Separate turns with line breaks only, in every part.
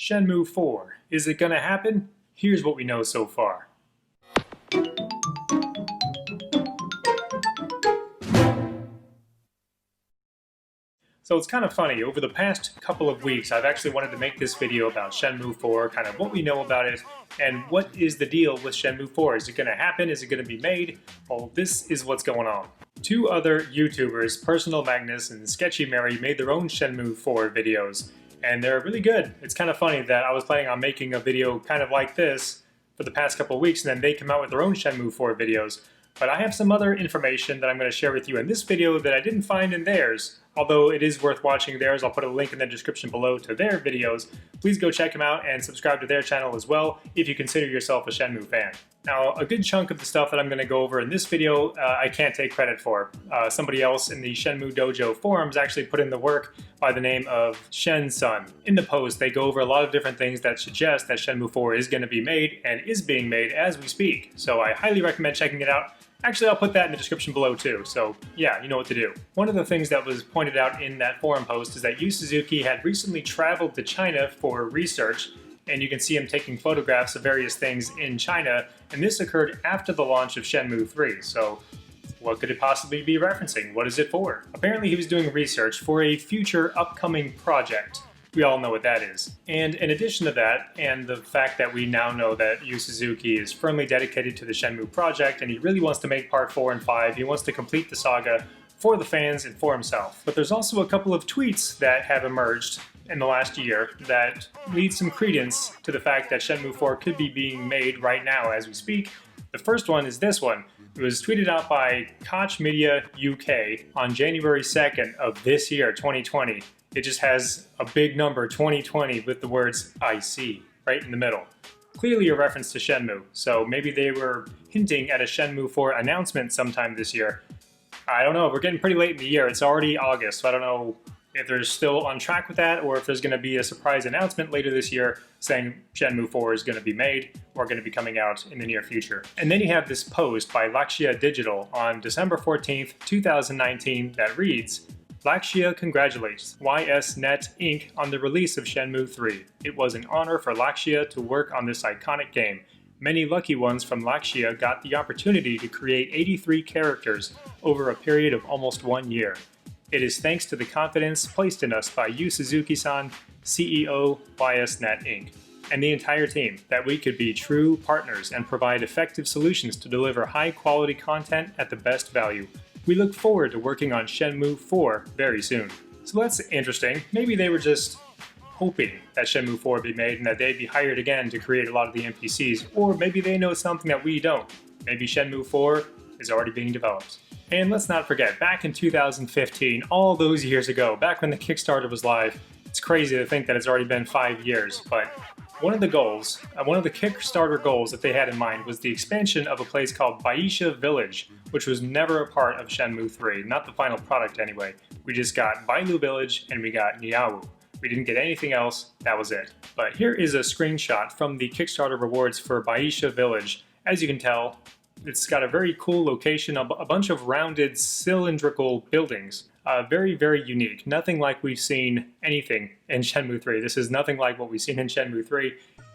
Shenmue 4. Is it gonna happen? Here's what we know so far. So it's kind of funny, over the past couple of weeks I've actually wanted to make this video about Shenmue 4, kind of what we know about it, and what is the deal with Shenmue 4. Is it going to happen? Is it going to be made? Well, this is what's going on. Two other YouTubers, Personal Magnus and SketchyMary, made their own Shenmue 4 videos, and they're really good. It's kind of funny that I was planning on making a video kind of like this for the past couple of weeks, and then they come out with their own Shenmue 4 videos. But I have some other information that I'm going to share with you in this video that I didn't find in theirs. Although it is worth watching theirs, I'll put a link in the description below to their videos. Please go check them out and subscribe to their channel as well if you consider yourself a Shenmue fan. Now, a good chunk of the stuff that I'm going to go over in this video, I can't take credit for. Somebody else in the ShenmueDojo forums actually put in the work by the name of ShenSun. In the post, they go over a lot of different things that suggest that Shenmue 4 is going to be made and is being made as we speak. So I highly recommend checking it out. Actually, I'll put that in the description below too, so yeah, you know what to do. One of the things that was pointed out in that forum post is that Suzuki had recently traveled to China for research, and you can see him taking photographs of various things in China, and this occurred after the launch of Shenmue 3, so what could it possibly be referencing? What is it for? Apparently he was doing research for a future upcoming project. We all know what that is. And in addition to that, and the fact that we now know that Suzuki is firmly dedicated to the Shenmue project, and he really wants to make part 4 and 5, he wants to complete the saga for the fans and for himself. But there's also a couple of tweets that have emerged in the last year that lead some credence to the fact that Shenmue 4 could be being made right now as we speak. The first one is this one. It was tweeted out by Koch Media UK on January 2nd of this year, 2020. It just has a big number, 2020, with the words "I see" right in the middle. Clearly a reference to Shenmue, so maybe they were hinting at a Shenmue 4 announcement sometime this year. I don't know, we're getting pretty late in the year. It's already August, so I don't know if they're still on track with that or if there's going to be a surprise announcement later this year saying Shenmue 4 is going to be made or going to be coming out in the near future. And then you have this post by Lakshia Digital on December 14th, 2019 that reads, "Lakshia congratulates YSNet Inc. on the release of Shenmue 3. It was an honor for Lakshia to work on this iconic game. Many lucky ones from Lakshia got the opportunity to create 83 characters over a period of almost 1 year. It is thanks to the confidence placed in us by Yu Suzuki-san, CEO YSNet Inc., and the entire team that we could be true partners and provide effective solutions to deliver high-quality content at the best value. We look forward to working on Shenmue 4 very soon." So that's interesting. Maybe they were just hoping that Shenmue 4 would be made and that they'd be hired again to create a lot of the NPCs, or maybe they know something that we don't. Maybe Shenmue 4 is already being developed. And let's not forget, back in 2015, all those years ago, back when the Kickstarter was live, it's crazy to think that it's already been 5 years, but one of the Kickstarter goals that they had in mind was the expansion of a place called Beidou Village, which was never a part of Shenmue 3, not the final product anyway. We just got Beidou Village and we got Niawu. We didn't get anything else, that was it. But here is a screenshot from the Kickstarter rewards for Beidou Village. As you can tell, it's got a very cool location, a bunch of rounded cylindrical buildings. Very, very unique. Nothing like we've seen anything in Shenmue 3. This is nothing like what we've seen in Shenmue 3.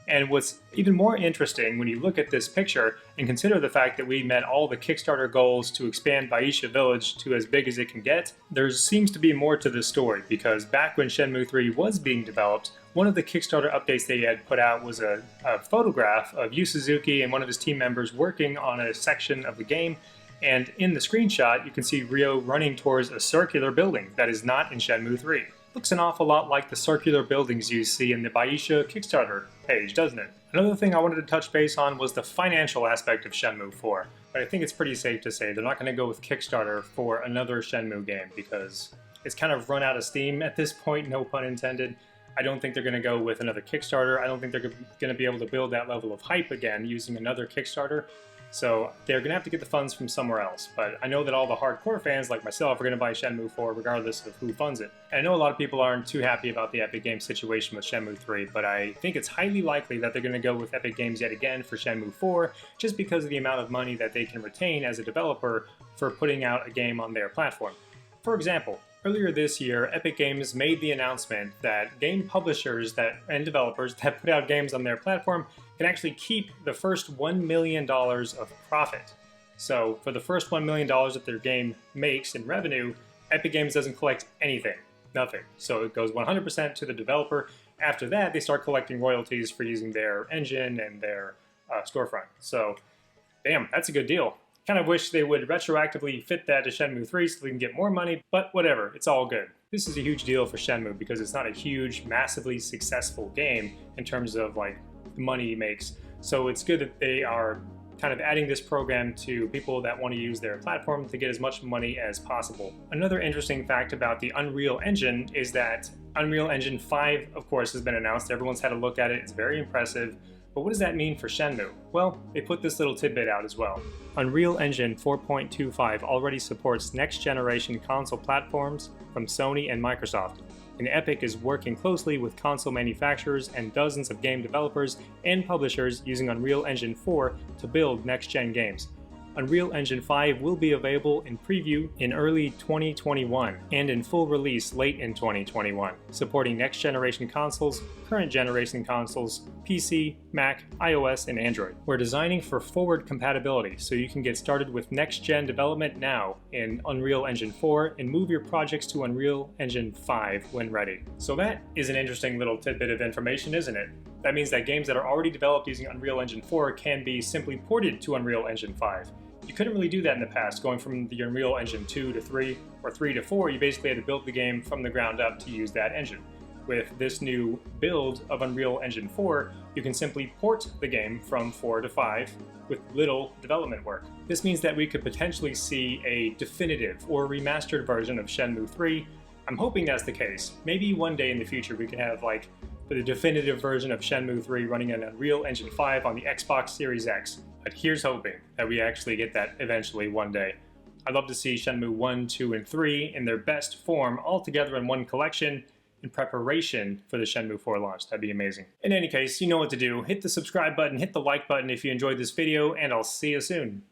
And what's even more interesting when you look at this picture and consider the fact that we met all the Kickstarter goals to expand Beidou Village to as big as it can get, there seems to be more to this story, because back when Shenmue 3 was being developed, one of the Kickstarter updates they had put out was a photograph of Yu Suzuki and one of his team members working on a section of the game. And in the screenshot, you can see Ryo running towards a circular building that is not in Shenmue 3. Looks an awful lot like the circular buildings you see in the Beidou Kickstarter page, doesn't it? Another thing I wanted to touch base on was the financial aspect of Shenmue 4. But I think it's pretty safe to say they're not going to go with Kickstarter for another Shenmue game because it's kind of run out of steam at this point, no pun intended. I don't think they're going to go with another Kickstarter. I don't think they're going to be able to build that level of hype again using another Kickstarter. So they're going to have to get the funds from somewhere else. But I know that all the hardcore fans like myself are going to buy Shenmue 4 regardless of who funds it. And I know a lot of people aren't too happy about the Epic Games situation with Shenmue 3, but I think it's highly likely that they're going to go with Epic Games yet again for Shenmue 4 just because of the amount of money that they can retain as a developer for putting out a game on their platform. For example, Earlier this year, Epic Games made the announcement that game publishers and developers that put out games on their platform can actually keep the first $1 million of profit. So for the first $1 million that their game makes in revenue, Epic Games doesn't collect anything, nothing. So it goes 100% to the developer. After that, they start collecting royalties for using their engine and their storefront. So, damn, that's a good deal. Kind of wish they would retroactively fit that to Shenmue 3 so they can get more money, but whatever, it's all good. This is a huge deal for Shenmue because it's not a huge, massively successful game in terms of like the money it makes. So it's good that they are kind of adding this program to people that want to use their platform to get as much money as possible. Another interesting fact about the Unreal Engine is that Unreal Engine 5, of course, has been announced. Everyone's had a look at it. It's very impressive. But what does that mean for Shenmue? Well, they put this little tidbit out as well. Unreal Engine 4.25 already supports next-generation console platforms from Sony and Microsoft, and Epic is working closely with console manufacturers and dozens of game developers and publishers using Unreal Engine 4 to build next-gen games. Unreal Engine 5 will be available in preview in early 2021 and in full release late in 2021, supporting next-generation consoles, current-generation consoles, PC, Mac, iOS, and Android. We're designing for forward compatibility, so you can get started with next-gen development now in Unreal Engine 4 and move your projects to Unreal Engine 5 when ready. So that is an interesting little tidbit of information, isn't it? That means that games that are already developed using Unreal Engine 4 can be simply ported to Unreal Engine 5. You couldn't really do that in the past, going from the Unreal Engine 2 to 3 or 3 to 4, you basically had to build the game from the ground up to use that engine. With this new build of Unreal Engine 4, you can simply port the game from 4 to 5 with little development work. This means that we could potentially see a definitive or remastered version of Shenmue 3. I'm hoping that's the case. Maybe one day in the future we can have like the definitive version of Shenmue 3 running in Unreal Engine 5 on the Xbox Series X. But here's hoping that we actually get that eventually one day. I'd love to see Shenmue 1, 2, and 3 in their best form all together in one collection in preparation for the Shenmue 4 launch. That'd be amazing. In any case, you know what to do. Hit the subscribe button, hit the like button if you enjoyed this video, and I'll see you soon.